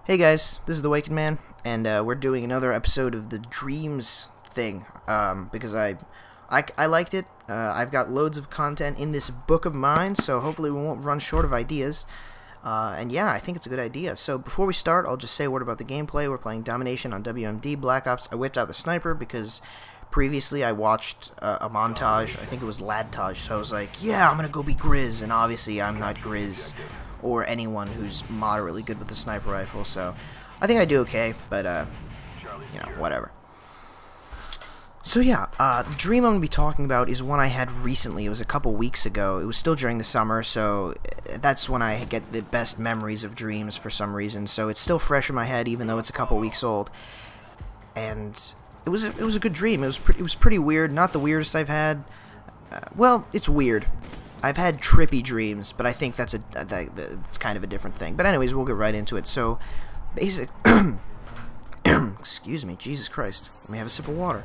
Hey guys, this is the Awakened Man, and we're doing another episode of the Dreams thing, because I liked it. I've got loads of content in this book of mine, so hopefully we won't run short of ideas. And yeah, I think it's a good idea. So before we start, I'll just say a word about the gameplay. We're playing Domination on WMD Black Ops. I whipped out the sniper because previously I watched a montage. I think it was Ladtage, so I was like, yeah, I'm gonna go be Grizz, and obviously I'm not Grizz or anyone who's moderately good with the sniper rifle, so I think I do okay, but you know, whatever. So yeah, the dream I'm going to be talking about is one I had recently. It was a couple weeks ago. It was still during the summer, so that's when I get the best memories of dreams for some reason. So it's still fresh in my head, even though it's a couple weeks old. And it was a good dream. It was pretty weird. Not the weirdest I've had. Well, it's weird. I've had trippy dreams, but I think that's it's kind of a different thing. But anyways, we'll get right into it. So, basic. Excuse me, Jesus Christ. Let me have a sip of water.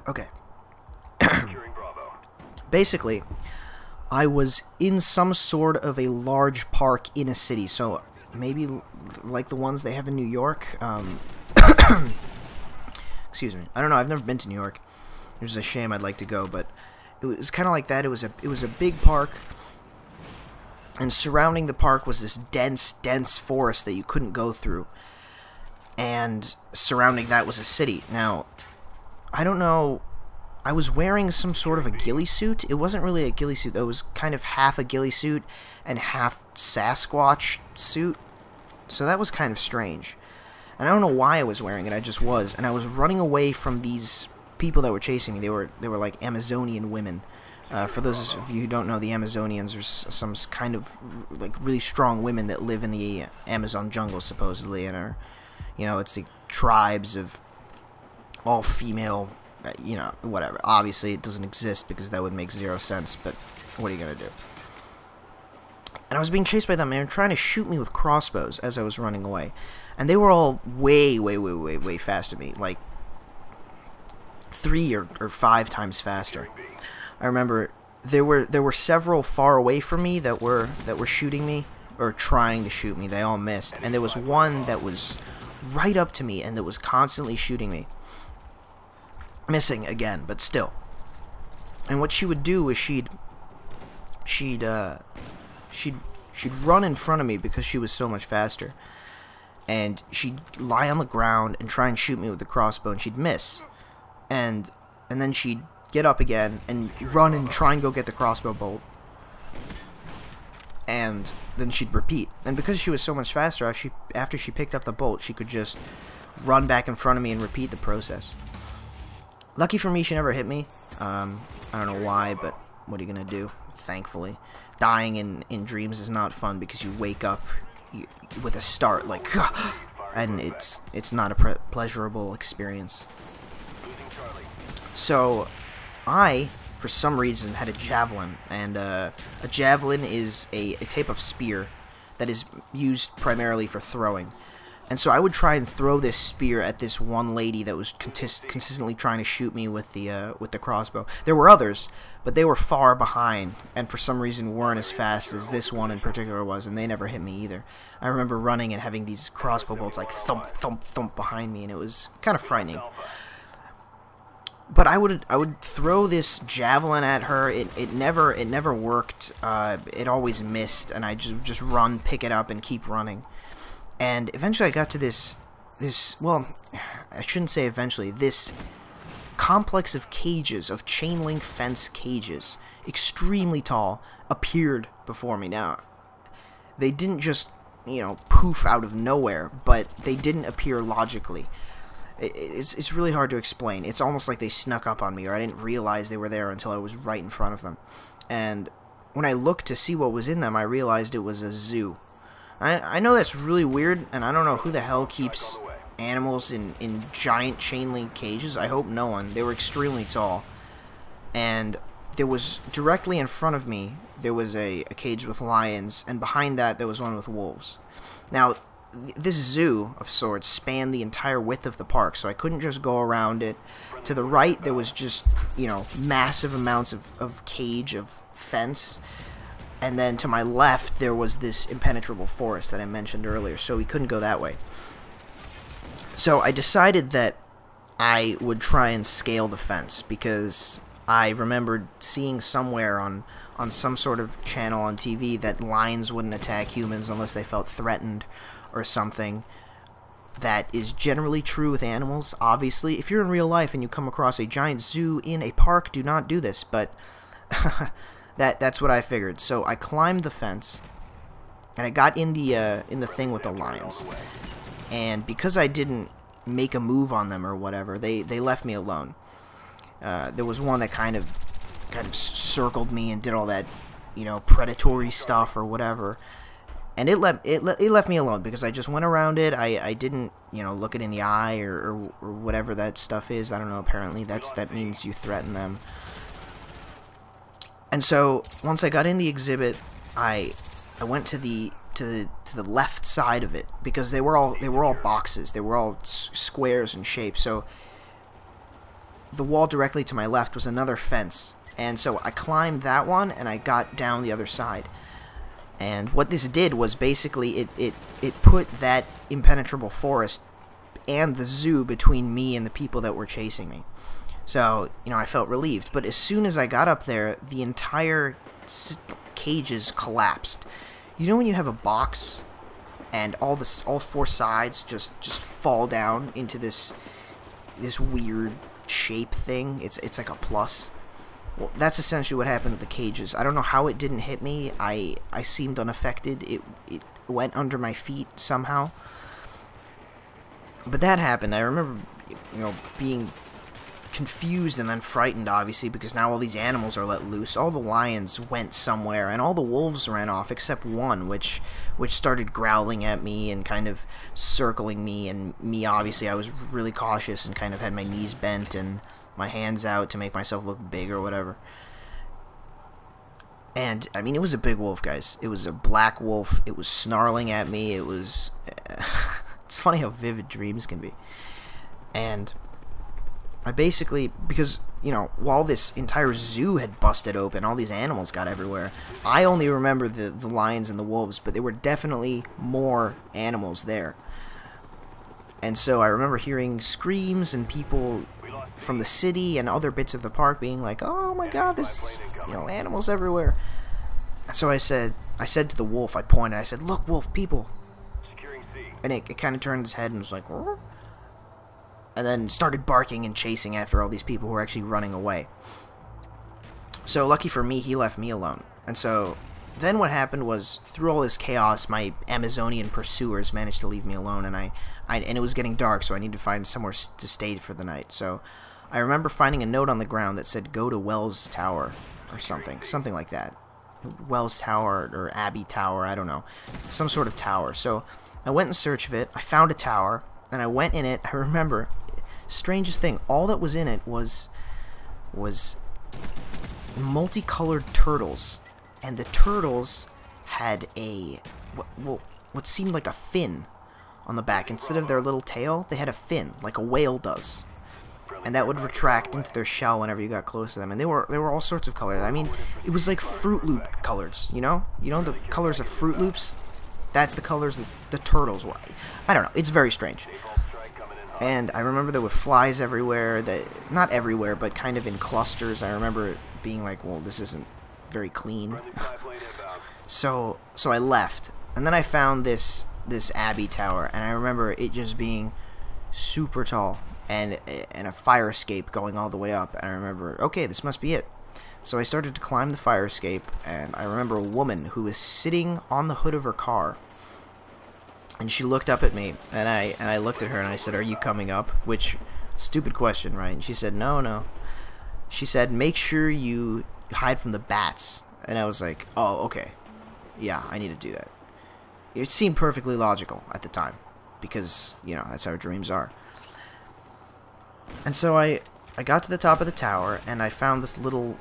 Okay. Basically, I was in some sort of a large park in a city, so maybe like the ones they have in New York. Excuse me. I don't know. I've never been to New York. It was a shame. I'd like to go, but it was kind of like that. It was a big park, and surrounding the park was this dense forest that you couldn't go through, and surrounding that was a city. Now, I don't know. I was wearing some sort of a ghillie suit. It wasn't really a ghillie suit. It was kind of half a ghillie suit and half Sasquatch suit. So that was kind of strange. And I don't know why I was wearing it. I just was, and I was running away from these people that were chasing me. They were like Amazonian women. For those of you who don't know, the Amazonians are some kind of like really strong women that live in the Amazon jungle supposedly, and are, you know, it's the tribes of all female, you know, whatever. Obviously it doesn't exist because that would make zero sense, but what are you gonna do? And I was being chased by them, and they were trying to shoot me with crossbows as I was running away, and they were all way faster than me, like 3 or 5 times faster. I remember there were several far away from me that were shooting me or trying to shoot me. They all missed, and there was one that was right up to me and that was constantly shooting me. Missing again, but still. And what she would do is she'd run in front of me because she was so much faster, and she'd lie on the ground and try and shoot me with the crossbow, and she'd miss. And then she'd get up again and run and try and go get the crossbow bolt, and then she'd repeat. And because she was so much faster, after she picked up the bolt, she could just run back in front of me and repeat the process. Lucky for me, she never hit me. I don't know why, but what are you gonna do? Thankfully, dying in dreams is not fun because you wake up with a start like, and it's not a pleasurable experience. So, I, for some reason, had a javelin, and a javelin is a type of spear that is used primarily for throwing. And so I would try and throw this spear at this one lady that was consistently trying to shoot me with the crossbow. There were others, but they were far behind, and for some reason weren't as fast as this one in particular was, and they never hit me either. I remember running and having these crossbow bolts like thump, thump, thump behind me, and it was kind of frightening. But I would throw this javelin at her. It never worked. It always missed, and I just run, pick it up, and keep running. And eventually I got to this, well, I shouldn't say eventually, this complex of cages, of chain link fence cages, extremely tall, appeared before me. Now, they didn't just, you know, poof out of nowhere, but they didn't appear logically. It's really hard to explain. It's almost like they snuck up on me, or I didn't realize they were there until I was right in front of them. And when I looked to see what was in them, I realized it was a zoo. I know that's really weird, and I don't know who the hell keeps animals in giant chain link cages. I hope no one. They were extremely tall. And there was, directly in front of me, there was a cage with lions, and behind that there was one with wolves. Now, this zoo of sorts spanned the entire width of the park, so I couldn't just go around it. To the right, there was just, you know, massive amounts of cage, of fence. and then to my left there was this impenetrable forest that I mentioned earlier, so we couldn't go that way. So I decided that I would try and scale the fence, because I remembered seeing somewhere on some sort of channel on TV that lions wouldn't attack humans unless they felt threatened or something. That is generally true with animals. Obviously, if you're in real life and you come across a giant zoo in a park, do not do this, but that's what I figured. So I climbed the fence, and I got in the thing with the lions. And because I didn't make a move on them or whatever, they left me alone. There was one that kind of circled me and did all that, predatory stuff or whatever. And it left me alone because I just went around it. I didn't, look it in the eye or whatever that stuff is. I don't know. Apparently that means you threaten them. And so once I got in the exhibit, I went to the left side of it, because they were all boxes. They were all squares in shape. So the wall directly to my left was another fence. And so I climbed that one and I got down the other side. And what this did was basically it put that impenetrable forest and the zoo between me and the people that were chasing me. So, I felt relieved. But as soon as I got up there, the entire cages collapsed. You know when you have a box and all four sides just fall down into this weird shape thing? It's like a plus. Well, that's essentially what happened with the cages. I don't know how it didn't hit me. I seemed unaffected. It went under my feet somehow. But that happened. I remember, being confused and then frightened, obviously, because now all these animals are let loose. All the lions went somewhere, and all the wolves ran off except one, which started growling at me and kind of circling me. And me, obviously, I was really cautious and kind of had my knees bent and my hands out to make myself look big or whatever. And I mean, it was a big wolf, guys. It was a black wolf. It was snarling at me. It was it's funny how vivid dreams can be. And I basically, because while this entire zoo had busted open, all these animals got everywhere, I only remember the lions and the wolves, but there were definitely more animals there. And so I remember hearing screams and people from the city and other bits of the park being like, "Oh my God, there's animals everywhere." So I said to the wolf, I pointed, I said, "Look, wolf, people." And it kind of turned its head and was like, "Rrr," and then started barking and chasing after all these people who were actually running away. So lucky for me, he left me alone. And so then what happened was, through all this chaos, my Amazonian pursuers managed to leave me alone, and and it was getting dark, so I needed to find somewhere to stay for the night. So I remember finding a note on the ground that said, "Go to Wells Tower," or something like that. Wells Tower or Abbey Tower, I don't know. Some sort of tower. So I went in search of it. I found a tower, and I went in it. I remember, strangest thing, all that was in it was multicolored turtles. And the turtles had what seemed like a fin on the back. Instead of their little tail, they had a fin, like a whale does. And that would retract into their shell whenever you got close to them. And they were all sorts of colors. I mean, it was like Fruit Loop colors, You know the colors of Fruit Loops? That's the colors that the turtles were. I don't know. It's very strange. And I remember there were flies everywhere. Not everywhere, but kind of in clusters. I remember it being like, well, this isn't very clean. So I left. And then I found this Abbey Tower. And I remember it just being super tall. And a fire escape going all the way up. And I remember, okay, this must be it. So I started to climb the fire escape, and I remember a woman who was sitting on the hood of her car. And she looked up at me, and I looked at her and I said, "Are you coming up?" Which, stupid question, right? And she said, "No." She said, "Make sure you hide from the bats." And I was like, "Oh, okay. Yeah, I need to do that." It seemed perfectly logical at the time, because, that's how dreams are. And so I got to the top of the tower, and I found this little...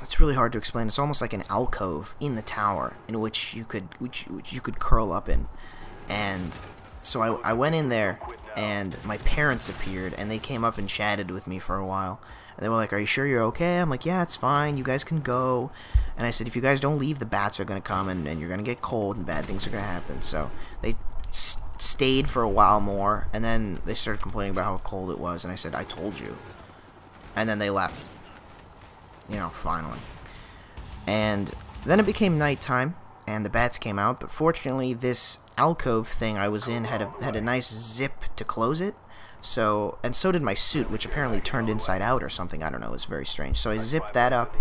It's really hard to explain. It's almost like an alcove in the tower, in which you could curl up in. And so I went in there, and my parents appeared, and they came up and chatted with me for a while. And they were like, "Are you sure you're okay?" I'm like, "Yeah, it's fine. You guys can go." And I said, "If you guys don't leave, the bats are going to come, and you're going to get cold, and bad things are going to happen." So they stayed for a while more, and then they started complaining about how cold it was, and I said, "I told you." And then they left. You know, finally. And then it became nighttime, and the bats came out, but fortunately this alcove thing I was in had a nice zip to close it. So, and so did my suit, which apparently turned inside out or something. I don't know. It was very strange. So I zipped that up,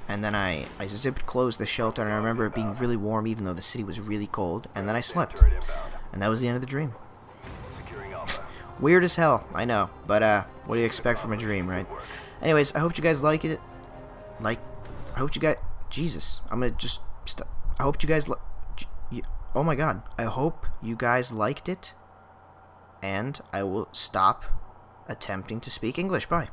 and then I zipped closed the shelter, and I remember it being really warm even though the city was really cold, and then I slept. And that was the end of the dream. Weird as hell, I know, but what do you expect from a dream, right? Anyways, I hope you guys like it. I hope you guys... Jesus, I'm gonna just... I hope you guys... Oh my god. I hope you guys liked it. And I will stop attempting to speak English. Bye.